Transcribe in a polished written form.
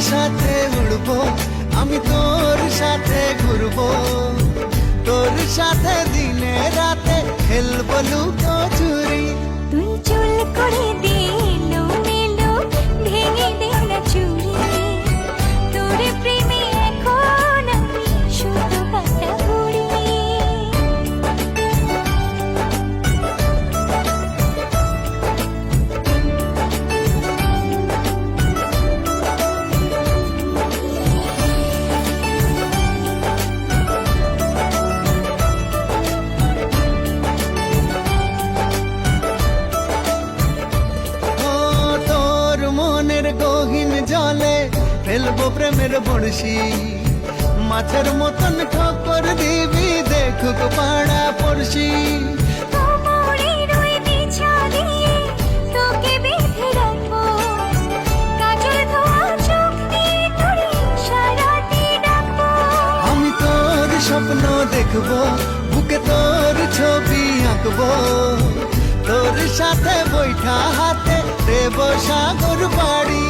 সাথে উড়বো, আমি তোর সাথে ঘুরবো, তোর সাথে দিনে রাতে খেলবো লুকোচুরি। তুই চুল করে দে এলোমেলো, ভেঙে দে না চুড়ি, তোর প্রেমে এখন আমি শুধু কাটা বুড়ি। ও তোর মনের গহীন জলে ফেলবো প্রেমের বড়শি, মাছের মতন ঠোকর দিবি দেখুক পাড়া পড়শি। কোমরের ওই বিছা দিয়ে তোকে বেঁধে রাখবো, কাজল ধোয়া চোখ দিয়ে তোরে সারাতে ডাকবো। আমি তোর স্বপ্ন দেখবো, বুকে তোর ছবি আঁকবো, তোর সাথে বৈঠা হাতে দেব সাগর বাড়ি।